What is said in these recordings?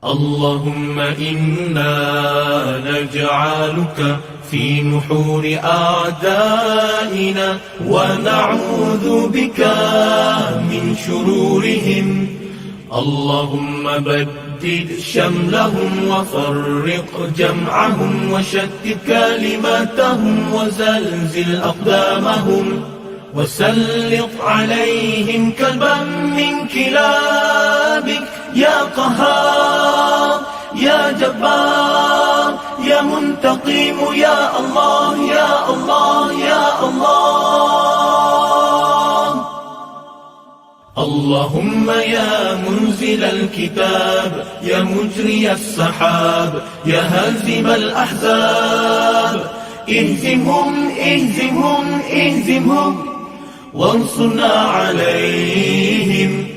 اللهم إنا نجعلك في نحور أعدائنا ونعوذ بك من شرورهم. اللهم بدد شملهم وفرق جمعهم وشتت كلماتهم وزلزل أقدامهم وسلط عليهم كلبا من كلابك يا قهار يا جبار يا منتقم يا الله يا الله يا الله. اللهم يا منزل الكتاب يا مجري السحاب يا هازم الأحزاب اهزمهم اهزمهم اهزمهم وانصرنا عليهم.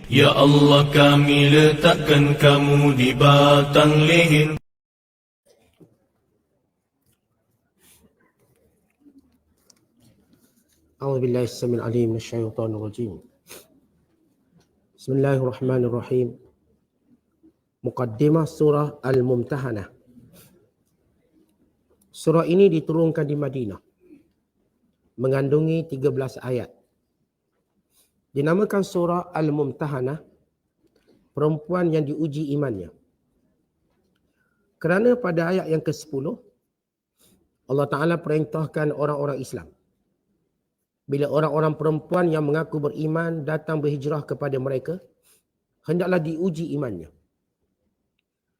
Ya Allah, kami letakkan kamu di batang leher. أعوذ بالله السميع العليم من الشيطان الرجيم. بسم الله الرحمن الرحيم. Muqaddimah surah Al-Mumtahanah. Surah ini diturunkan di Madinah, mengandungi 13 ayat. Dinamakan surah Al-Mumtahanah, perempuan yang diuji imannya. Kerana pada ayat yang ke-10, Allah Ta'ala perintahkan orang-orang Islam, bila orang-orang perempuan yang mengaku beriman datang berhijrah kepada mereka, hendaklah diuji imannya.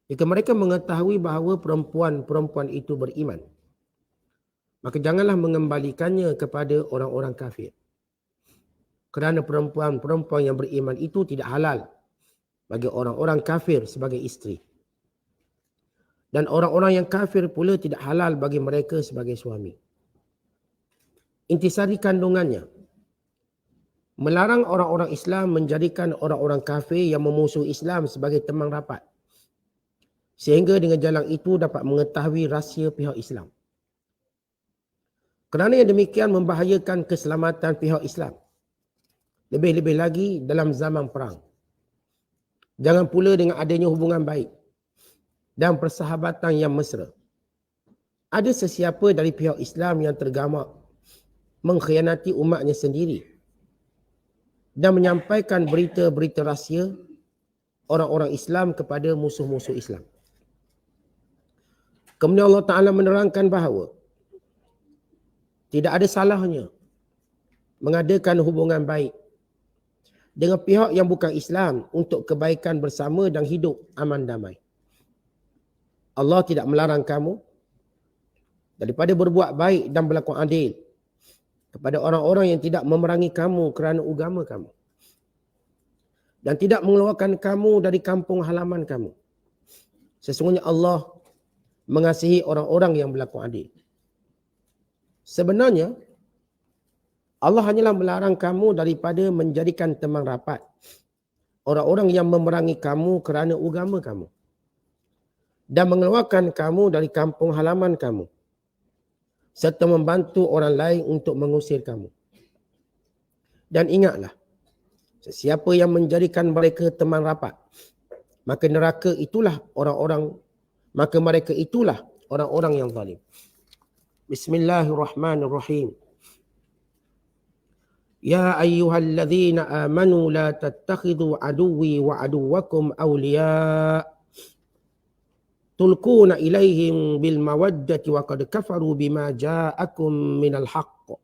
Jika mereka mengetahui bahawa perempuan-perempuan itu beriman, maka janganlah mengembalikannya kepada orang-orang kafir. Kerana perempuan-perempuan yang beriman itu tidak halal bagi orang-orang kafir sebagai isteri. Dan orang-orang yang kafir pula tidak halal bagi mereka sebagai suami. Intisari kandungannya, melarang orang-orang Islam menjadikan orang-orang kafir yang memusuhi Islam sebagai teman rapat, sehingga dengan jalan itu dapat mengetahui rahsia pihak Islam. Kerana yang demikian membahayakan keselamatan pihak Islam, lebih-lebih lagi dalam zaman perang. Jangan pula dengan adanya hubungan baik dan persahabatan yang mesra, ada sesiapa dari pihak Islam yang tergamak mengkhianati umatnya sendiri dan menyampaikan berita-berita rahsia orang-orang Islam kepada musuh-musuh Islam. Kemudian Allah Ta'ala menerangkan bahawa tidak ada salahnya mengadakan hubungan baik dengan pihak yang bukan Islam untuk kebaikan bersama dan hidup aman damai. Allah tidak melarang kamu daripada berbuat baik dan berlaku adil kepada orang-orang yang tidak memerangi kamu kerana agama kamu dan tidak mengeluarkan kamu dari kampung halaman kamu. Sesungguhnya Allah mengasihi orang-orang yang berlaku adil. Sebenarnya Allah hanyalah melarang kamu daripada menjadikan teman rapat orang-orang yang memerangi kamu kerana agama kamu dan mengeluarkan kamu dari kampung halaman kamu serta membantu orang lain untuk mengusir kamu. Dan ingatlah, sesiapa yang menjadikan mereka teman rapat, maka mereka itulah orang-orang yang zalim. Bismillahirrahmanirrahim. Ya ayyuhalladzina amanu la tattakhidhu aduwwi wa aduwwakum awliya tulquna ilaihim bil mawaddati wa qad kafaru bima ja'akum minal haqq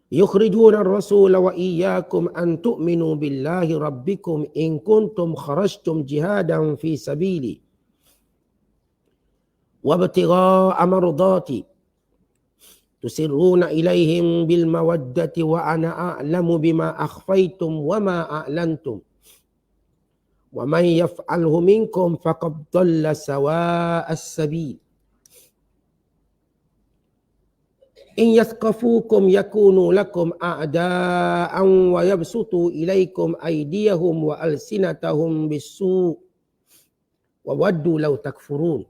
yukhrijuna ar-rasula wa iyyakum an tu'minu billahi rabbikum in kuntum kharajtum jihadan fi sabili wa ibtigha'a mardati tusirruna ilaihim bil mawaddati wa ana a'lamu bima akhfaytum wa ma a'lantum wa man yaf'alhu minkum faqad dhalla sawa'as sabil. In yathqafukum yakunu lakum a'da'an wa yabsutu ilaikum aydiyahum wa alsinatahum bis-su' wa waddu law takfurun.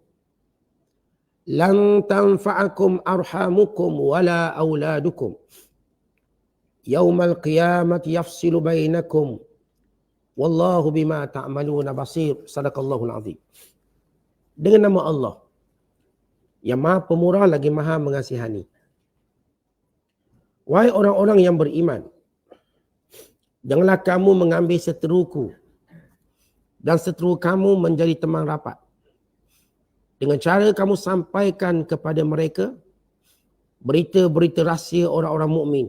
Lan tanfa'akum arhamukum wala auladukum. Yaumal qiyamati yafsilu bainakum. Wallahu bima ta'maluna basir. Sadaqallahul azim. Dengan nama Allah yang Maha Pemurah lagi Maha Mengasihani. Wahai orang-orang yang beriman, janganlah kamu mengambil seteruku dan seteru kamu menjadi teman rapat. Dengan cara kamu sampaikan kepada mereka berita-berita rahsia orang-orang mukmin,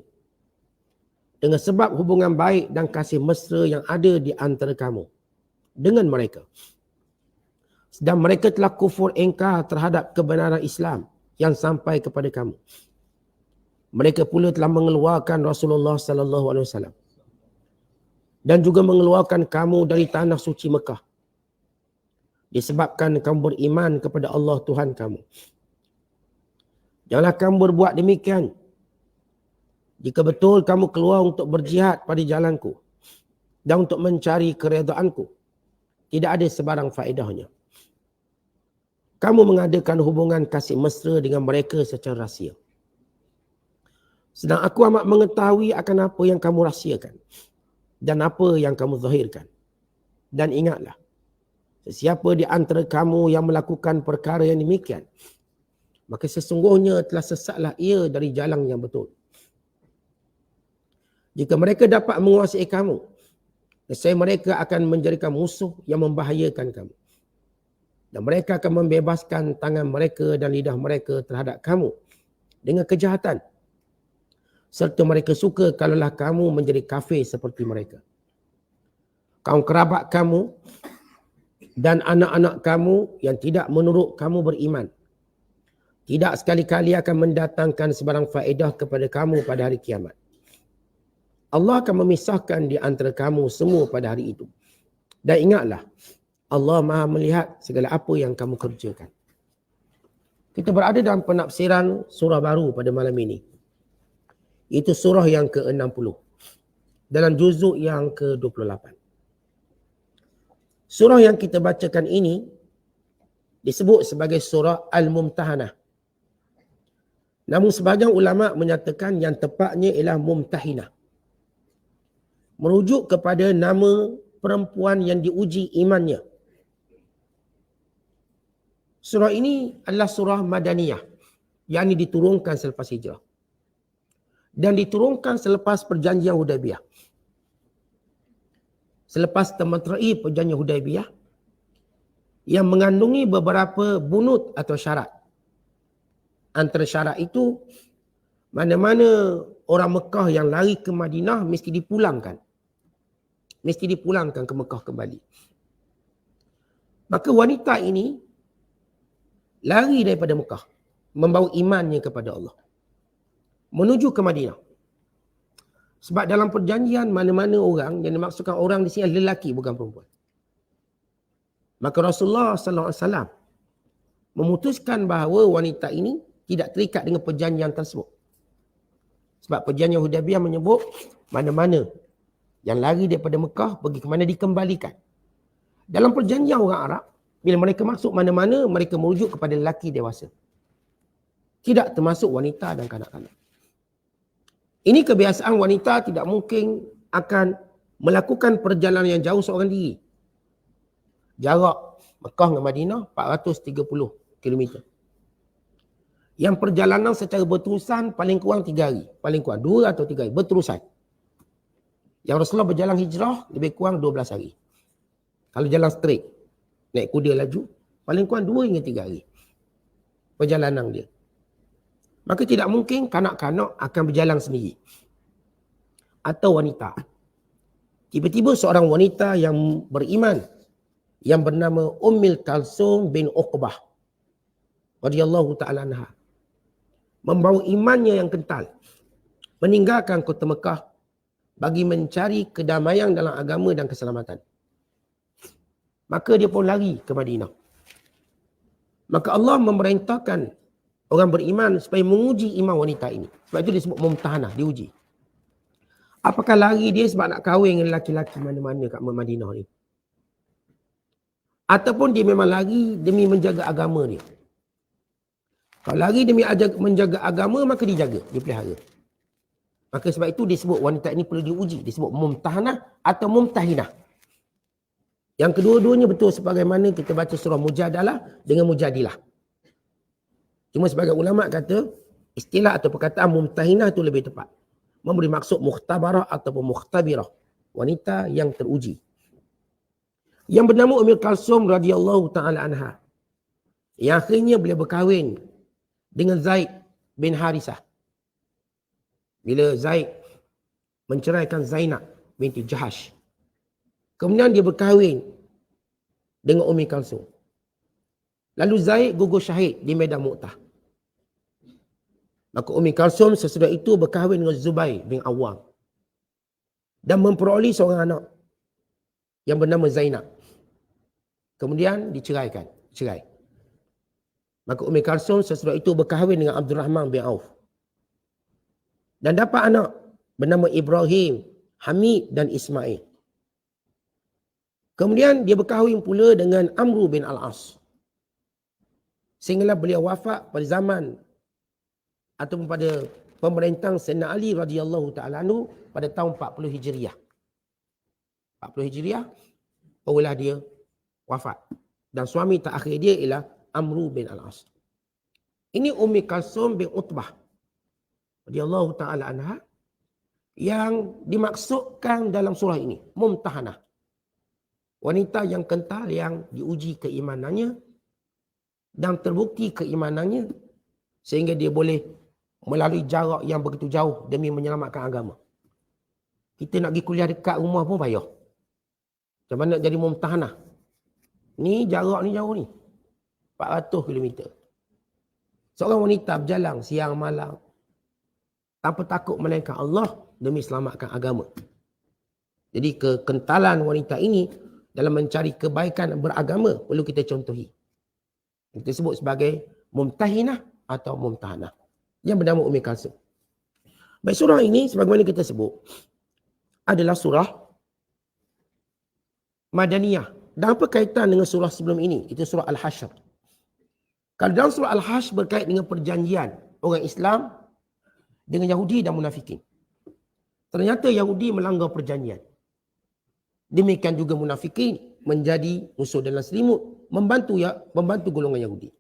dengan sebab hubungan baik dan kasih mesra yang ada di antara kamu dengan mereka. Sedang mereka telah kufur ingkar terhadap kebenaran Islam yang sampai kepada kamu. Mereka pula telah mengeluarkan Rasulullah sallallahu alaihi wasallam dan juga mengeluarkan kamu dari tanah suci Mekah disebabkan kamu beriman kepada Allah Tuhan kamu. Janganlah kamu berbuat demikian jika betul kamu keluar untuk berjihad pada jalanku dan untuk mencari keredaanku. Tidak ada sebarang faedahnya. Kamu mengadakan hubungan kasih mesra dengan mereka secara rahsia. Sedang aku amat mengetahui akan apa yang kamu rahsiakan dan apa yang kamu zahirkan. Dan ingatlah, sesiapa di antara kamu yang melakukan perkara yang demikian, maka sesungguhnya telah sesatlah ia dari jalan yang betul. Jika mereka dapat menguasai kamu, nescaya mereka akan menjadikan musuh yang membahayakan kamu. Dan mereka akan membebaskan tangan mereka dan lidah mereka terhadap kamu dengan kejahatan. Serta mereka suka kalaulah kamu menjadi kafir seperti mereka. Kaum kerabat kamu dan anak-anak kamu yang tidak menurut kamu beriman, tidak sekali-kali akan mendatangkan sebarang faedah kepada kamu pada hari kiamat. Allah akan memisahkan di antara kamu semua pada hari itu. Dan ingatlah, Allah Maha melihat segala apa yang kamu kerjakan. Kita berada dalam penafsiran surah baru pada malam ini. Itu surah yang ke-60. Dalam juzuk yang ke-28. Surah yang kita bacakan ini disebut sebagai surah Al-Mumtahanah. Namun sebahagian ulama menyatakan yang tepatnya ialah Mumtahinah. Merujuk kepada nama perempuan yang diuji imannya. Surah ini adalah surah Madaniyah, yang diturunkan selepas hijrah. Dan diturunkan selepas perjanjian Hudaybiyah. Selepas termeterai perjanjian Hudaybiyah, yang mengandungi beberapa bunut atau syarat. Antara syarat itu, mana-mana orang Mekah yang lari ke Madinah mesti dipulangkan. Mesti dipulangkan ke Mekah kembali. Maka wanita ini lari daripada Mekah, membawa imannya kepada Allah, menuju ke Madinah. Sebab dalam perjanjian mana-mana orang, yang dimaksudkan orang di sini adalah lelaki bukan perempuan. Maka Rasulullah sallallahu alaihi wasallam memutuskan bahawa wanita ini tidak terikat dengan perjanjian tersebut. Sebab perjanjian Hudaybiyah menyebut mana-mana yang lari daripada Mekah pergi ke mana dikembalikan. Dalam perjanjian orang Arab, bila mereka masuk mana-mana, mereka merujuk kepada lelaki dewasa. Tidak termasuk wanita dan kanak-kanak. Ini kebiasaan wanita tidak mungkin akan melakukan perjalanan yang jauh seorang diri. Jarak Mekah dengan Madinah 430 km. Yang perjalanan secara berterusan paling kurang 3 hari. Paling kurang 2 atau 3 hari. Berterusan. Yang Rasulullah berjalan hijrah lebih kurang 12 hari. Kalau jalan straight, naik kuda laju, paling kurang 2 hingga 3 hari perjalanan dia. Maka tidak mungkin kanak-kanak akan berjalan sendiri. Atau wanita. Tiba-tiba seorang wanita yang beriman, yang bernama Ummul Kalsum bin Uqbah radhiyallahu ta'ala anha, membawa imannya yang kental, meninggalkan kota Mekah bagi mencari kedamaian dalam agama dan keselamatan. Maka dia pun lari ke Madinah. Maka Allah memerintahkan orang beriman supaya menguji iman wanita ini. Sebab itu disebut mumtahanah, diuji. Apakah lari dia sebab nak kahwin dengan lelaki-lelaki mana-mana kat Madinah ni? Ataupun dia memang lari demi menjaga agama dia. Kalau lari demi menjaga agama, maka dijaga, dipelihara. Maka sebab itu disebut wanita ini perlu diuji. Disebut mumtahanah atau mumtahinah. Yang kedua-duanya betul sebagaimana kita baca surah Mujadalah dengan Mujadilah. Cuma sebagai ulama kata istilah atau perkataan mumtahinah itu lebih tepat. Memberi maksud mukhtabarah ataupun mukhtabirah. Wanita yang teruji. Yang bernama Ummi Kalsum radhiyallahu ta'ala anha. Yang akhirnya beliau berkahwin dengan Zaid bin Harisah. Bila Zaid menceraikan Zainab binti Jahash. Kemudian dia berkahwin dengan Ummi Kalsum. Lalu Zaid gugur syahid di medan Mu'tah. Maka Ummi Kalsum sesudah itu berkahwin dengan Zubair bin Awwam. Dan memperoleh seorang anak yang bernama Zainab. Kemudian cerai. Maka Ummi Kalsum sesudah itu berkahwin dengan Abdul Rahman bin Auf. Dan dapat anak bernama Ibrahim, Hamid dan Ismail. Kemudian dia berkahwin pula dengan Amru bin Al-As. Sehinggalah beliau wafat pada zaman ataupun pada pemerintahan Sayyidina Ali radhiyallahu ta'ala anhu pada tahun 40 Hijriah. 40 Hijriah, barulah dia wafat. Dan suami terakhir dia ialah Amru bin Al-As. Ini Ummi Kalsum bin Utbah radhiyallahu ta'ala anha yang dimaksudkan dalam surah ini. Mumtahanah. Wanita yang kental yang diuji keimanannya dan terbukti keimanannya sehingga dia boleh melalui jarak yang begitu jauh demi menyelamatkan agama. Kita nak pergi kuliah dekat rumah pun payah. Macam mana nak jadi mumtahanah? Ni jarak ni jauh ni. 400 km. Seorang wanita berjalan siang malam tanpa takut melainkan Allah demi selamatkan agama. Jadi kekentalan wanita ini dalam mencari kebaikan beragama perlu kita contohi. Kita sebut sebagai mumtahinah atau mumtahanah. Yang bernama Ummi Kalsum. Baik, surah ini sebagaimana kita sebut adalah surah Madaniyah. Dan apa kaitan dengan surah sebelum ini? Itu surah Al-Hashr. Kalau dalam surah Al-Hashr berkait dengan perjanjian orang Islam dengan Yahudi dan munafikin. Ternyata Yahudi melanggar perjanjian. Demikian juga munafikin menjadi musuh dalam selimut, membantu golongan Yahudi.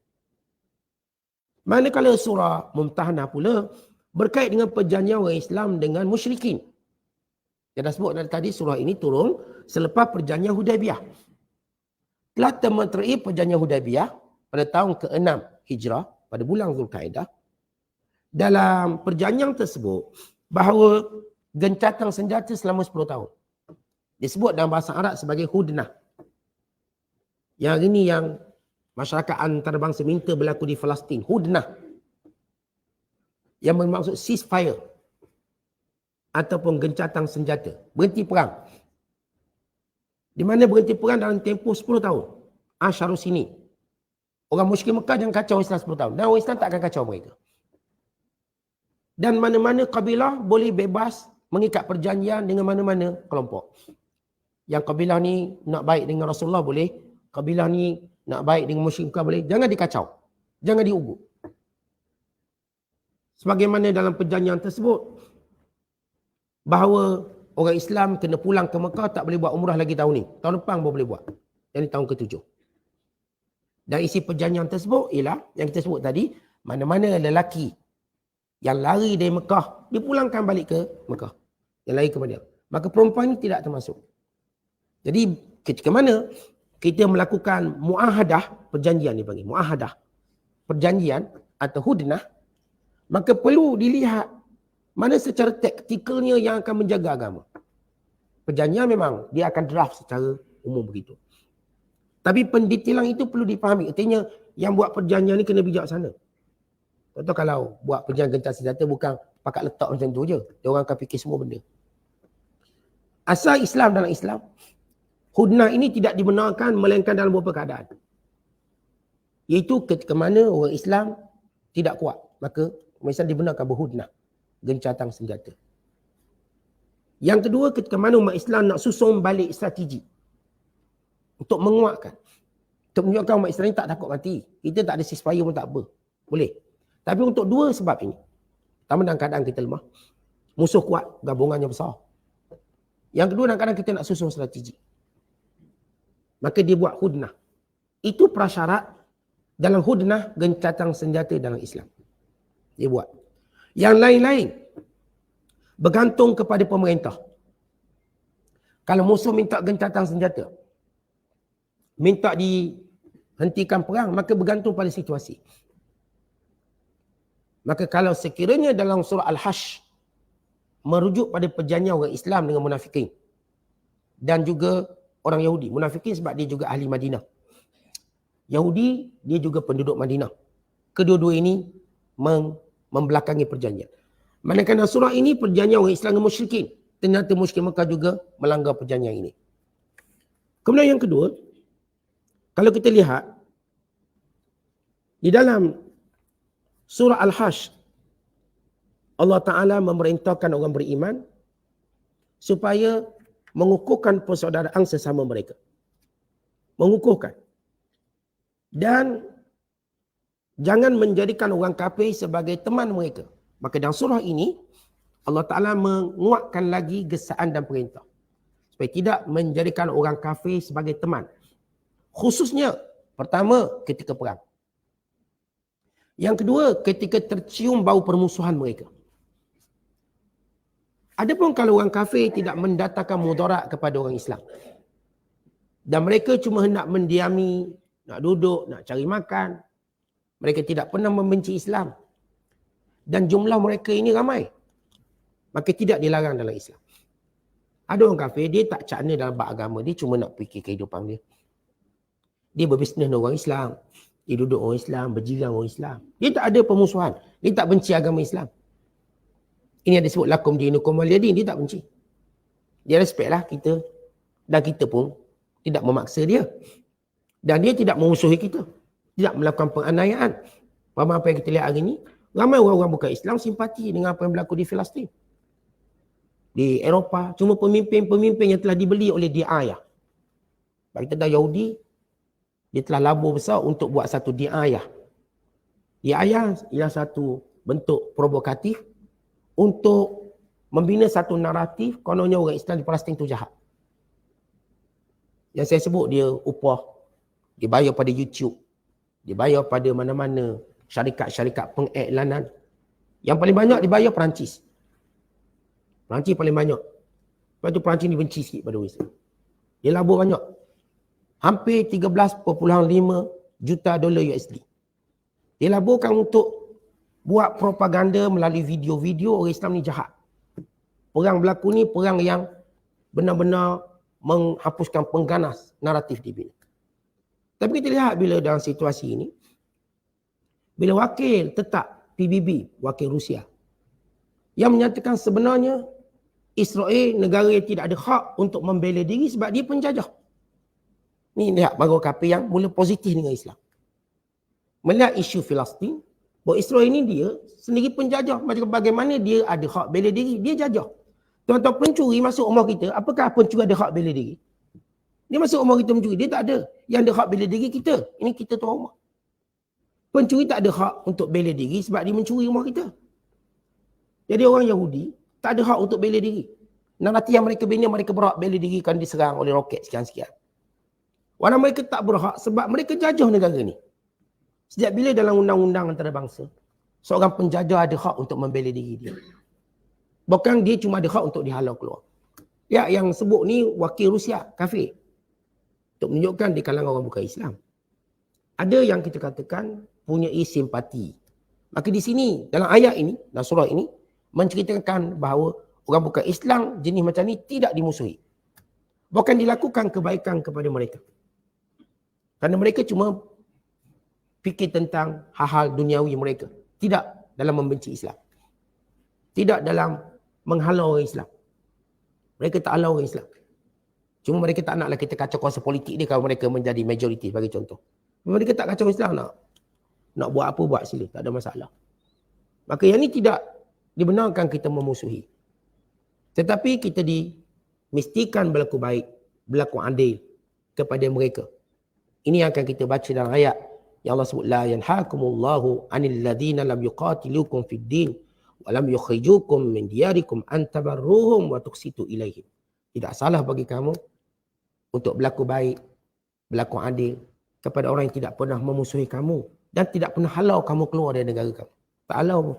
Manakala surah Mumtahanah pula berkait dengan perjanjian orang Islam dengan musyrikin. Saya dah sebut tadi surah ini turun selepas perjanjian Hudaibiyah. Telah termeterai perjanjian Hudaibiyah pada tahun ke-6 Hijrah pada bulan Zulkaidah. Dalam perjanjian tersebut bahawa gencatan senjata selama 10 tahun. Disebut dalam bahasa Arab sebagai hudnah. Yang ini yang masyarakat antarabangsa minta berlaku di Palestin. Hudnah. Yang bermaksud ceasefire. Ataupun gencatan senjata. Berhenti perang. Di mana berhenti perang dalam tempoh 10 tahun. Asyarus ini. Orang musyrik Mekah jangan kacau Islam 10 tahun. Dan orang Islam tak akan kacau mereka. Dan mana-mana kabilah boleh bebas mengikat perjanjian dengan mana-mana kelompok. Yang kabilah ni nak baik dengan Rasulullah boleh. Kabilah ni nak baik dengan musyrik Mekah boleh. Jangan dikacau. Jangan diugut. Sebagaimana dalam perjanjian tersebut. Bahawa orang Islam kena pulang ke Mekah tak boleh buat umrah lagi tahun ni. Tahun depan baru boleh buat. Yang tahun ke-7. Dan isi perjanjian tersebut ialah yang kita sebut tadi. Mana-mana lelaki yang lari dari Mekah, dipulangkan balik ke Mekah. Yang lari ke Madinah. Maka perempuan ini tidak termasuk. Jadi ketika mana kita melakukan muahadah, perjanjian dipanggil muahadah, perjanjian atau hudnah, maka perlu dilihat mana secara taktikalnya yang akan menjaga agama. Perjanjian memang dia akan draft secara umum begitu. Tapi pendetailan itu perlu dipahami. Artinya yang buat perjanjian ni kena bijaksana. Contoh kalau buat perjanjian gencatan senjata bukan pakat letak macam tu je. Dia orang akan fikir semua benda. Asal Islam dalam Islam, hudnah ini tidak dibenarkan melainkan dalam beberapa keadaan. Iaitu ketika mana orang Islam tidak kuat. Maka orang Islam dibenarkan berhudnah. Gencatan senjata. Yang kedua, ketika mana umat Islam nak susun balik strategi. Untuk menguatkan. Untuk menunjukkan umat Islam ini tak takut mati. Kita tak ada ceasefire pun tak apa. Boleh. Tapi untuk dua sebab ini. Pertama dalam keadaan kita lemah. Musuh kuat, gabungannya besar. Yang kedua dalam keadaan kita nak susun strategi. Maka dia buat hudnah. Itu prasyarat dalam hudnah gencatan senjata dalam Islam. Dia buat. Yang lain-lain bergantung kepada pemerintah. Kalau musuh minta gencatan senjata, minta dihentikan perang, maka bergantung pada situasi. Maka kalau sekiranya dalam surah Al-Hash merujuk pada perjanjian orang Islam dengan munafikin dan juga orang Yahudi. Munafikin sebab dia juga ahli Madinah. Yahudi dia juga penduduk Madinah. Kedua-dua ini membelakangi perjanjian. Manakala surah ini perjanjian orang Islam dengan musyrikin. Ternyata musyrikin Mekah juga melanggar perjanjian ini. Kemudian yang kedua, kalau kita lihat di dalam surah Al-Hash, Allah Ta'ala memerintahkan orang beriman supaya mengukuhkan persaudaraan sesama mereka. Mengukuhkan. Dan jangan menjadikan orang kafir sebagai teman mereka. Maka dalam surah ini, Allah Ta'ala menguatkan lagi gesaan dan perintah. Supaya tidak menjadikan orang kafir sebagai teman. Khususnya, pertama, ketika perang. Yang kedua, ketika tercium bau permusuhan mereka. Adapun kalau orang kafir tidak mendatangkan mudarat kepada orang Islam. Dan mereka cuma hendak mendiami, nak duduk, nak cari makan. Mereka tidak pernah membenci Islam. Dan jumlah mereka ini ramai. Maka tidak dilarang dalam Islam. Ada orang kafir, dia tak cakna dalam bab agama. Dia cuma nak fikir kehidupan dia. Dia berbisnes dengan orang Islam. Dia duduk orang Islam, berjiran orang Islam. Dia tak ada permusuhan. Dia tak benci agama Islam. Ini yang disebut lakum dinukum waliyadin. Dia tak benci. Dia respect lah kita. Dan kita pun tidak memaksa dia. Dan dia tidak memusuhi kita. Tidak melakukan penganiayaan. Apa yang kita lihat hari ini, ramai orang-orang bukan Islam simpati dengan apa yang berlaku di Palestin. Di Eropah, cuma pemimpin-pemimpin yang telah dibeli oleh diayah. Bagi kita Yahudi, dia telah labur besar untuk buat satu diayah. Diayah ialah satu bentuk provokatif untuk membina satu naratif kononnya orang Islam di Palestin itu jahat. Yang saya sebut dia upah, dia bayar pada YouTube, dia bayar pada mana-mana syarikat-syarikat pengiklanan. Yang paling banyak dibayar Perancis. Perancis paling banyak. Lepas tu Perancis ni benci sikit pada orang Islam. Dia labur banyak. Hampir 13.5 juta dolar USD. Dia laburkan untuk buat propaganda melalui video-video orang Islam ni jahat. Perang berlaku ni perang yang benar-benar menghapuskan pengganas naratif dibina. Tapi kita lihat bila dalam situasi ini, bila wakil tetap PBB, wakil Rusia, yang menyatakan sebenarnya Israel negara yang tidak ada hak untuk membela diri sebab dia penjajah. Ni lihat baru kafir yang mula positif dengan Islam. Melihat isu Palestin, bahawa Israel ini dia sendiri penjajah. Macam bagaimana dia ada hak bela diri, dia jajah. Tuan-tuan pencuri masuk rumah kita, apakah pencuri ada hak bela diri? Dia masuk rumah kita mencuri, dia tak ada. Yang ada hak bela diri kita. Ini kita tuan rumah. Pencuri tak ada hak untuk bela diri sebab dia mencuri rumah kita. Jadi orang Yahudi tak ada hak untuk bela diri. Nanti yang mereka bina, mereka berhak bela diri kan diserang oleh roket sekian-sekian. Warna mereka tak berhak sebab mereka jajah negara ni. Sejak bila dalam undang-undang antarabangsa, seorang penjajah ada hak untuk membela diri dia. Bukan dia cuma ada hak untuk dihalau keluar. Ya, yang sebut ni wakil Rusia, kafir. Untuk menunjukkan di kalangan orang bukan Islam. Ada yang kita katakan punya simpati. Maka di sini, dalam ayat ini, dalam surah ini, menceritakan bahawa orang bukan Islam jenis macam ni tidak dimusuhi. Bukan dilakukan kebaikan kepada mereka. Kerana mereka cuma fikir tentang hal-hal duniawi mereka. Tidak dalam membenci Islam. Tidak dalam menghalau orang Islam. Mereka tak halau orang Islam. Cuma mereka tak naklah kita kacau kuasa politik dia kalau mereka menjadi majoriti, bagi contoh. Mereka tak kacau Islam nak buat apa buat sila, tak ada masalah. Maka yang ni tidak dibenarkan kita memusuhi. Tetapi kita dimestikan berlaku baik, berlaku adil kepada mereka. Ini yang akan kita baca dalam ayat yang Allah sebut la yanhakumullahu 'anil ladzina lam yuqatilukum fid din wa lam yukhrijukum min diyarikum an tabarruhum wa tuqsitu ilaihim. Tidak salah bagi kamu untuk berlaku baik berlaku adil kepada orang yang tidak pernah memusuhi kamu dan tidak pernah halau kamu keluar dari negara kamu. Tak halau pun.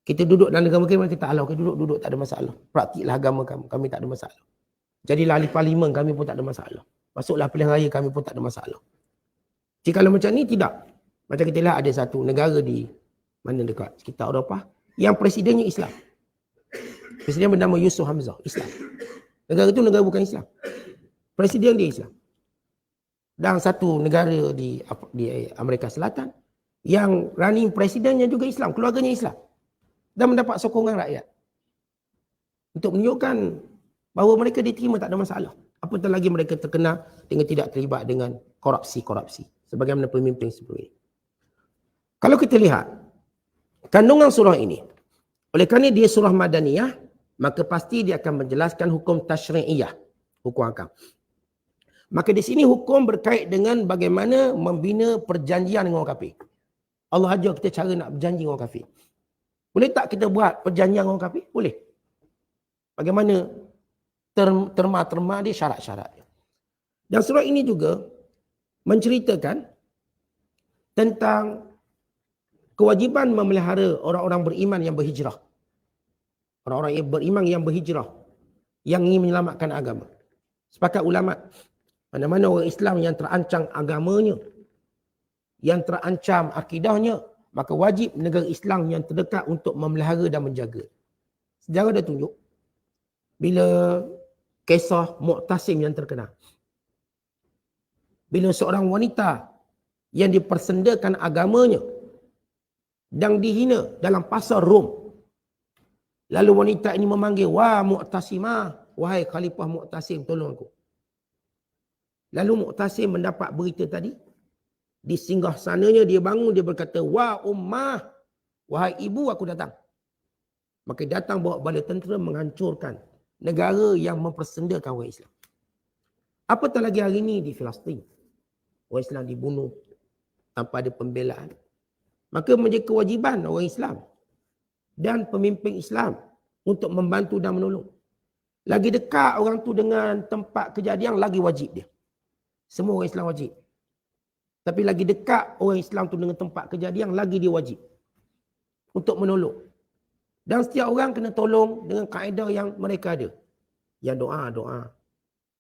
Kita duduk dalam negara kita, kita halau. Kita duduk tak ada masalah. Praktiklah agama kamu, kami tak ada masalah. Jadilah ahli parlimen, kami pun tak ada masalah. Masuklah pilihan raya, kami pun tak ada masalah. Jika kalau macam ni, tidak. Macam kita lihat ada satu negara di mana dekat sekitar Eropah yang presidennya Islam. Presiden bernama Yusuf Hamzah, Islam. Negara itu negara bukan Islam. Presiden dia Islam. Dan satu negara di Amerika Selatan yang running presidennya juga Islam, keluarganya Islam. Dan mendapat sokongan rakyat. Untuk menunjukkan bahawa mereka diterima tak ada masalah. Apatah lagi mereka terkena dengan tidak terlibat dengan korupsi-korupsi. Sebagaimana pemimpin sebelum ini. Kalau kita lihat kandungan surah ini, oleh kerana dia surah Madaniyah, maka pasti dia akan menjelaskan hukum tasyri'iyah, hukum akam. Maka di sini hukum berkait dengan bagaimana membina perjanjian dengan orang kafir. Allah ajar kita cara nak berjanji dengan orang kafir. Boleh tak kita buat perjanjian dengan orang kafir? Boleh. Bagaimana terma-terma dia, syarat-syarat dia. Dan surah ini juga menceritakan tentang kewajiban memelihara orang-orang beriman yang berhijrah. Orang-orang yang beriman yang berhijrah, yang ingin menyelamatkan agama. Sepakat ulama, mana-mana orang Islam yang terancam agamanya, yang terancam akidahnya, maka wajib negara Islam yang terdekat untuk memelihara dan menjaga. Sejarah dah tunjuk, bila kisah Mu'tasim yang terkenal. Bila seorang wanita yang dipersendakan agamanya dan dihina dalam pasar Rom. Lalu wanita ini memanggil, wah Mu'tasimah, wahai Khalifah Mu'tasim, tolong aku. Lalu Mu'tasim mendapat berita tadi. Di singgah sananya dia bangun, dia berkata, wah ummah, wahai ibu aku datang. Maka datang bawa bala tentera menghancurkan negara yang mempersendakan orang Islam. Apatah lagi hari ini di Palestin. Orang Islam dibunuh tanpa ada pembelaan. Maka menjadi kewajipan orang Islam dan pemimpin Islam untuk membantu dan menolong. Lagi dekat orang tu dengan tempat kejadian, lagi wajib dia. Semua orang Islam wajib. Tapi lagi dekat orang Islam tu dengan tempat kejadian, lagi dia wajib untuk menolong. Dan setiap orang kena tolong dengan kaedah yang mereka ada. Yang doa, doa.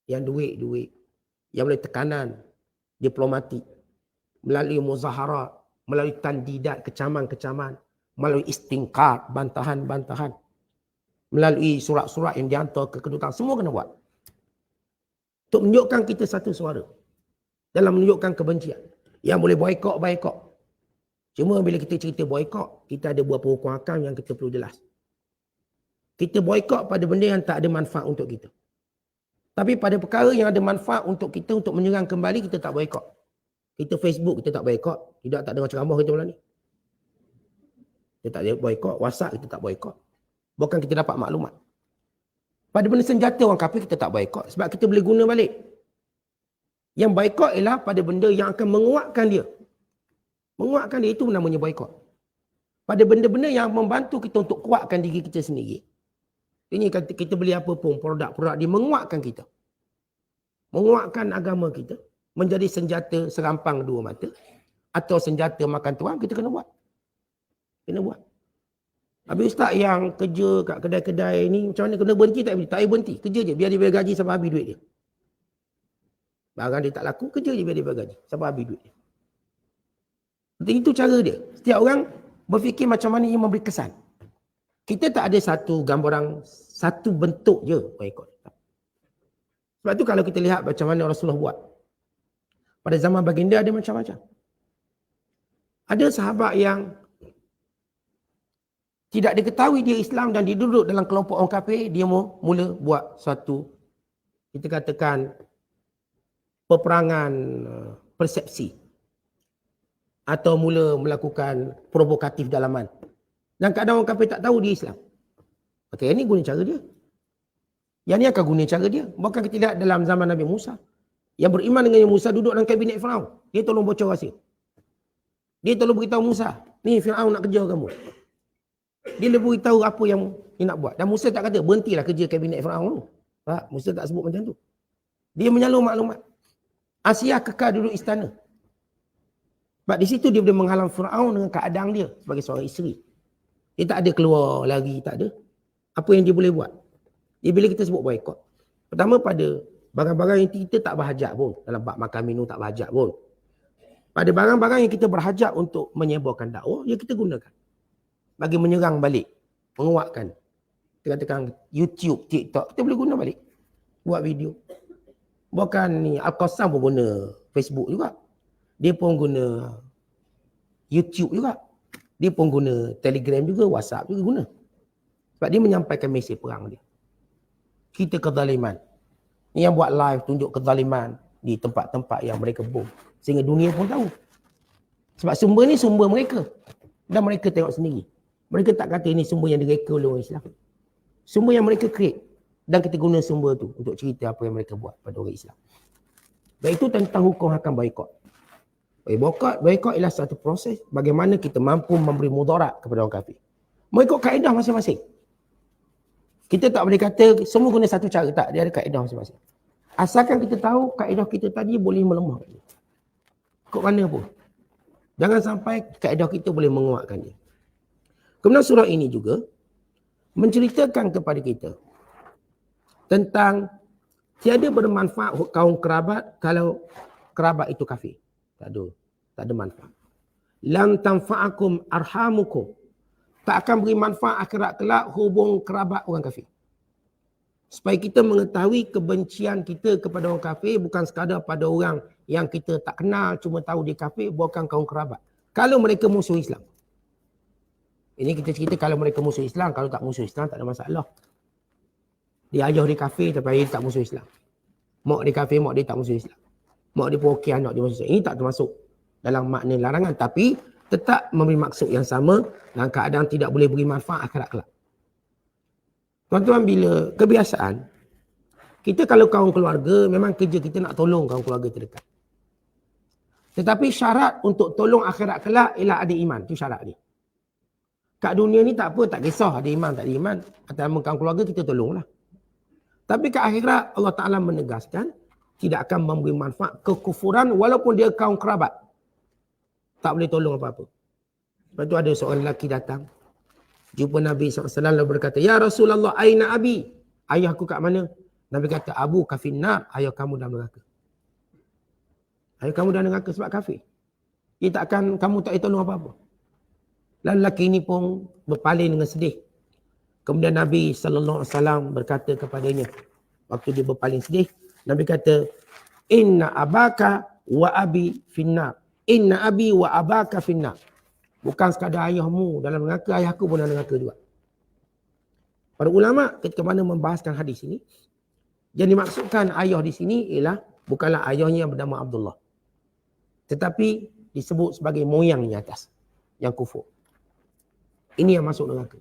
Yang duit, duit. Yang melalui tekanan diplomatik. Melalui muzaharat. Melalui tandidat, kecaman-kecaman. Melalui istingkar, bantahan-bantahan. Melalui surat-surat yang dihantar ke kedutaan. Semua kena buat. Untuk menunjukkan kita satu suara. Dalam menunjukkan kebencian. Yang boleh boykot. Cuma bila kita cerita boykot, kita ada beberapa hukum akam yang kita perlu jelas. Kita boykot pada benda yang tak ada manfaat untuk kita. Tapi pada perkara yang ada manfaat untuk kita, untuk menyerang kembali, kita tak boykot. Kita Facebook, kita tak boykot. Tidak tak dengar ceramah kita malam ni. Kita tak boykot. WhatsApp, kita tak boykot. Bukan kita dapat maklumat. Pada benda senjata orang kafir, kita tak boykot. Sebab kita boleh guna balik. Yang boykot ialah pada benda yang akan menguatkan dia. Menguatkan dia, itu namanya boykot. Pada benda-benda yang membantu kita untuk kuatkan diri kita sendiri. Ini kita beli apa pun, produk-produk dia menguatkan kita. Menguatkan agama kita. Menjadi senjata serampang dua mata. Atau senjata makan tuan, kita kena buat. Kena buat. Habis ustaz yang kerja kat kedai-kedai ni, macam mana kena berhenti tak boleh? Tak boleh berhenti. Kerja je, biar dia bayar gaji sampai habis duit dia. Barang dia tak laku, kerja je biar dia bayar gaji sampai habis duit dia. Itu cara dia. Setiap orang berfikir macam mana ia memberi kesan. Kita tak ada satu gambaran, satu bentuk je boykot. Sebab tu kalau kita lihat macam mana Rasulullah buat. Pada zaman baginda ada macam-macam. Ada sahabat yang tidak diketahui dia Islam dan dia duduk dalam kelompok orang kafir, dia mula buat satu, kita katakan, peperangan persepsi. Atau mula melakukan provokatif dalaman. Dan kadang orang kafir tak tahu dia Islam. Okey, ini guna cara dia. Yang ni akan guna cara dia. Bahkan kita lihat dalam zaman Nabi Musa. Yang beriman dengan Musa duduk dalam kabinet Firaun. Dia tolong bocor rahsia. Dia tolong beritahu Musa, ni Firaun nak kejar kamu. Dia lebih beritahu apa yang dia nak buat. Dan Musa tak kata, berhentilah kerja kabinet Firaun tu. Musa tak sebut macam tu. Dia menyalur maklumat. Asia kekal duduk istana. Sebab di situ dia boleh menghalang Firaun dengan keadaan dia sebagai seorang isteri. Dia tak ada keluar lagi, tak ada. Apa yang dia boleh buat? Dia bila kita sebut boikot. Pertama pada barang-barang yang kita tak berhajat pun. Dalam bab makan minum tak berhajat pun. Pada barang-barang yang kita berhajat untuk menyebarkan dakwah, ya kita gunakan. Bagi menyerang balik. Menguatkan. Kita katakan YouTube, TikTok, kita boleh guna balik. Buat video. Bukan ni, Al-Qassam pun guna Facebook juga. Dia pun guna YouTube juga. Dia pun guna Telegram juga, WhatsApp juga guna. Sebab dia menyampaikan mesej perang dia. Kita kezaliman. Yang buat live tunjuk kezaliman di tempat-tempat yang mereka bom. Sehingga dunia pun tahu. Sebab sumber ni sumber mereka. Dan mereka tengok sendiri. Mereka tak kata ini sumber yang direka oleh orang Islam. Sumber yang mereka create. Dan kita guna sumber tu untuk cerita apa yang mereka buat pada orang Islam. Dan itu tentang hukum hakam boikot. Boikot ialah satu proses bagaimana kita mampu memberi mudarat kepada orang kafir. Mengikut kaedah masing-masing. Kita tak boleh kata semua guna satu cara. Tak, dia ada kaedah masing-masing. Asalkan kita tahu kaedah kita tadi boleh melemah. Kok mana pun. Jangan sampai kaedah kita boleh menguatkan dia. Kemudian surah ini juga menceritakan kepada kita tentang tiada bermanfaat kaum kerabat kalau kerabat itu kafir. Tak ada manfaat. Lam tanfa'akum arhamukum. Tak akan beri manfaat akhirat kelak hubung kerabat orang kafir. Supaya kita mengetahui kebencian kita kepada orang kafir bukan sekadar pada orang yang kita tak kenal, cuma tahu dia kafir, bukan kaum kerabat. Kalau mereka musuh Islam. Ini kita cerita kalau mereka musuh Islam, kalau tak musuh Islam tak ada masalah. Dia ayah dia kafir tapi ayah dia tak musuh Islam. Mak dia kafir, mak dia tak musuh Islam. Mak dia pun okey, anak dia musuh Islam. Ini tak termasuk dalam makna larangan, tapi tetap memberi maksud yang sama dalam keadaan tidak boleh beri manfaat akhirat kelak. Tuan-tuan, bila kebiasaan, kita kalau kaum keluarga, memang kerja kita nak tolong kaum keluarga terdekat. Tetapi syarat untuk tolong akhirat kelak ialah ada iman. Itu syarat dia. Kat dunia ni tak apa, tak kisah ada iman, tak ada iman. Atas nama kaum keluarga kita tolonglah. Tapi kat akhirat Allah Ta'ala menegaskan, tidak akan memberi manfaat kekufuran walaupun dia kaum kerabat. Tak boleh tolong apa-apa. Lepas tu ada seorang lelaki datang. Jumpa Nabi SAW lalu berkata, Ya Rasulullah, aina abi? Ayahku kat mana? Nabi kata, Abu kafinnar, ayah kamu dalam neraka. Ayah kamu dalam neraka sebab kafir. Dia takkan, kamu tak boleh tolong apa-apa. Lalu lelaki ini pun berpaling dengan sedih. Kemudian Nabi SAW berkata kepadanya, waktu dia berpaling sedih, Nabi kata, Inna abaka wa abi finnar. Inna abi wa abaka finnar. Bukan sekadar ayahmu dalam neraka, ayahku pun dalam neraka juga. Para ulama ketika mana membahaskan hadis ini, yang dimaksudkan ayah di sini ialah bukanlah ayahnya yang bernama Abdullah. Tetapi disebut sebagai moyangnya atas, yang kufur. Ini yang masuk neraka.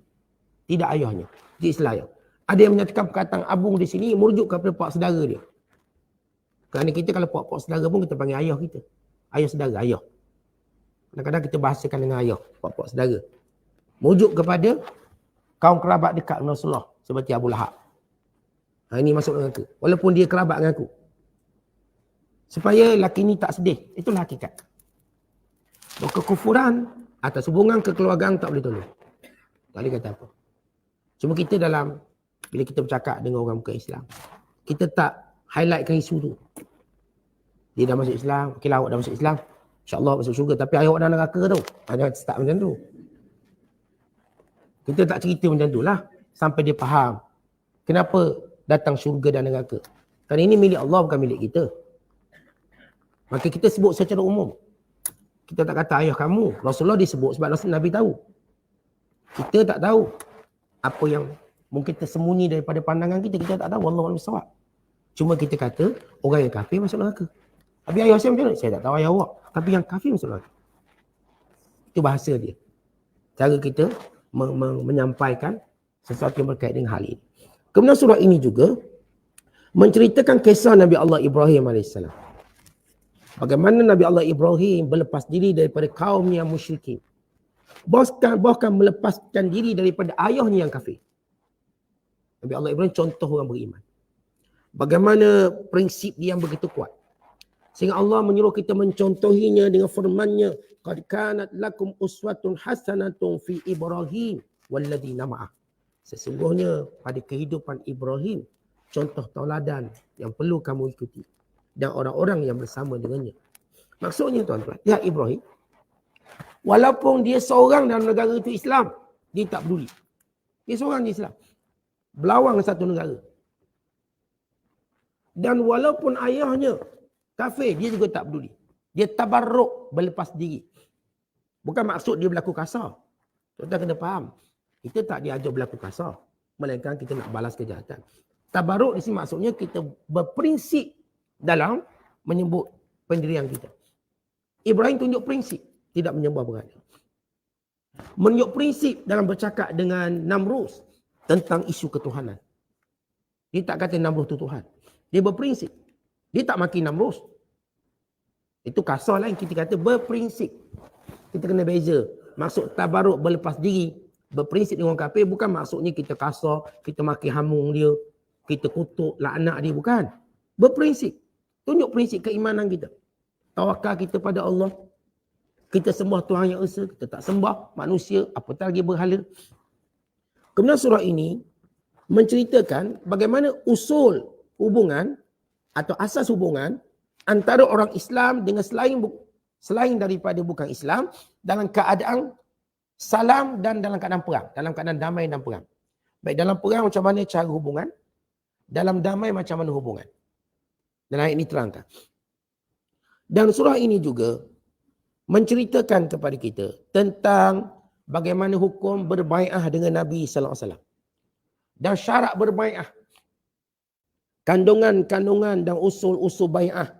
Tidak ayahnya. Di Islam. Ada yang menyatakan perkataan abung di sini merujuk kepada pak saudara dia. Kerana kita kalau pak saudara pun kita panggil ayah kita. Ayah saudara, ayah. Kadang-kadang kita bahasakan dengan ayah, pak saudara. Merujuk kepada kaum kerabat dekat Rasulullah seperti Abu Lahab. Ini masuk neraka. Walaupun dia kerabat dengan aku. Supaya laki ni tak sedih. Itulah hakikat. Kekufuran atas hubungan kekeluargaan tak boleh tolong. Tak boleh kata apa. Cuma kita dalam, bila kita bercakap dengan orang bukan Islam, kita tak highlightkan isu tu. Dia dah masuk Islam, okeylah awak dah masuk Islam, InsyaAllah masuk syurga, tapi ayah awak dah neraka tu. Jangan start macam tu. Kita tak cerita macam tu lah. Sampai dia faham. Kenapa datang syurga dan neraka. Kerana ini milik Allah, bukan milik kita. Maka kita sebut secara umum. Kita tak kata ayah kamu. Rasulullah disebut sebab Nabi tahu. Kita tak tahu apa yang mungkin tersembunyi daripada pandangan kita. Kita tak tahu. Wallahualam bissawab. Cuma kita kata orang yang kafir masuk neraka. Tapi ayah saya macam mana? Saya tak tahu ayah awak. Tapi yang kafir masuk neraka. Itu bahasa dia. Cara kita menyampaikan sesuatu yang berkait dengan hal ini. Kemudian surah ini juga menceritakan kisah Nabi Allah Ibrahim AS. Bagaimana Nabi Allah Ibrahim berlepas diri daripada kaum yang musyrikin. Bahkan melepaskan diri daripada ayahnya yang kafir. Nabi Allah Ibrahim contoh orang beriman. Bagaimana prinsip dia yang begitu kuat. Sehingga Allah menyuruh kita mencontohinya dengan firman-Nya, qad kanat lakum uswatun hasanatun fi Ibrahim walladzina ma'ah. Sesungguhnya pada kehidupan Ibrahim contoh tauladan yang perlu kamu ikuti dan orang-orang yang bersama dengannya. Maksudnya tuan-tuan, lihat Ibrahim, walaupun dia seorang dalam negara itu Islam, dia tak peduli. Dia seorang di Islam, belawang satu negara. Dan walaupun ayahnya kafir, dia juga tak peduli. Dia tabarruk, berlepas diri. Bukan maksud dia berlaku kasar. Tuan-tuan kena faham. Kita tak diajar berlaku kasar, melainkan kita nak balas kejahatan. Tabarruk di sini maksudnya kita berprinsip dalam menyebut pendirian kita. Ibrahim tunjuk prinsip, tidak menyembah berhala. Menunjuk prinsip dalam bercakap dengan Namrus tentang isu ketuhanan. Dia tak kata Namrus itu Tuhan. Dia berprinsip. Dia tak maki Namrus. Itu kasar lain, kita kata berprinsip. Kita kena beza. Maksud tabarruk berlepas diri, berprinsip dengan orang kafir bukan maksudnya kita kasar, kita maki hamung dia, kita kutuk, laknat dia, bukan. Berprinsip. Tunjuk prinsip keimanan kita. Tawakal kita pada Allah. Kita sembah Tuhan yang esa, kita tak sembah manusia, apatah lagi berhala. Kemudian surah ini menceritakan bagaimana usul hubungan atau asas hubungan antara orang Islam dengan selain daripada bukan Islam dalam keadaan salam dan dalam keadaan perang, dalam keadaan damai dan perang. Baik dalam perang macam mana cara hubungan, dalam damai macam mana hubungan. Dan ayat ini terangkan. Dan surah ini juga menceritakan kepada kita tentang bagaimana hukum berbai'ah dengan Nabi sallallahu alaihi wasallam. Dan syarat berbai'ah, kandungan-kandungan dan usul-usul bai'ah.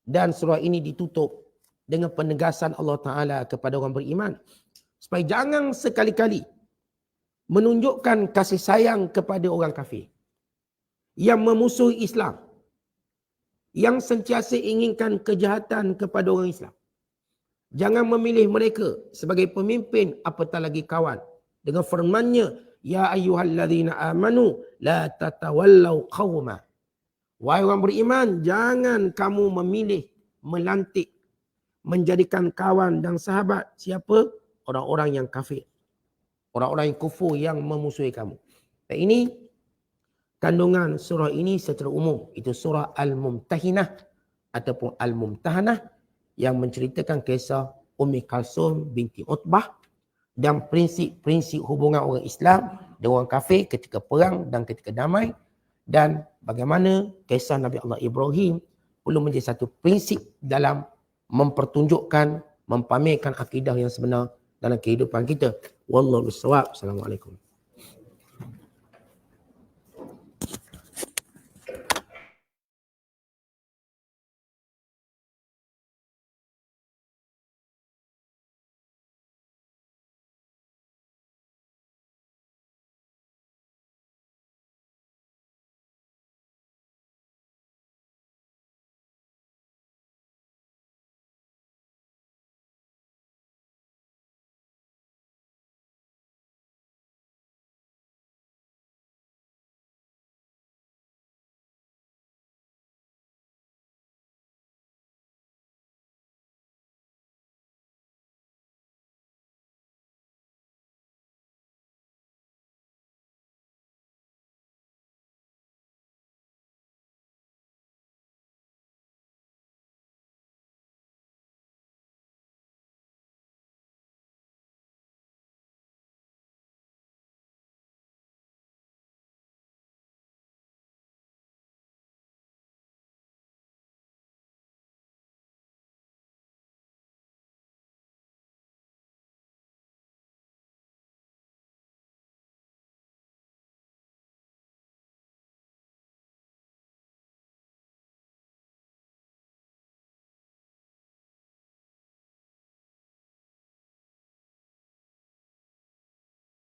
Dan surah ini ditutup dengan penegasan Allah Ta'ala kepada orang beriman. Supaya jangan sekali-kali menunjukkan kasih sayang kepada orang kafir yang memusuhi Islam, yang sentiasa inginkan kejahatan kepada orang Islam. Jangan memilih mereka sebagai pemimpin apatah lagi kawan. Dengan firman-Nya, ya ayyuhalladzina amanu la tatawallau qawma. Wahai orang beriman, jangan kamu memilih, melantik, menjadikan kawan dan sahabat siapa? Orang-orang yang kafir. Orang-orang yang kufur yang memusuhi kamu. Dan ini kandungan surah ini secara umum. Itu surah Al-Mumtahinah ataupun Al-Mumtahanah yang menceritakan kisah Ummi Kalsum binti Utbah dan prinsip-prinsip hubungan orang Islam dengan orang kafir ketika perang dan ketika damai, dan bagaimana kisah Nabi Allah Ibrahim perlu menjadi satu prinsip dalam mempertunjukkan, mempamerkan akidah yang sebenar dalam kehidupan kita. Wallahu a'lam. Assalamualaikum.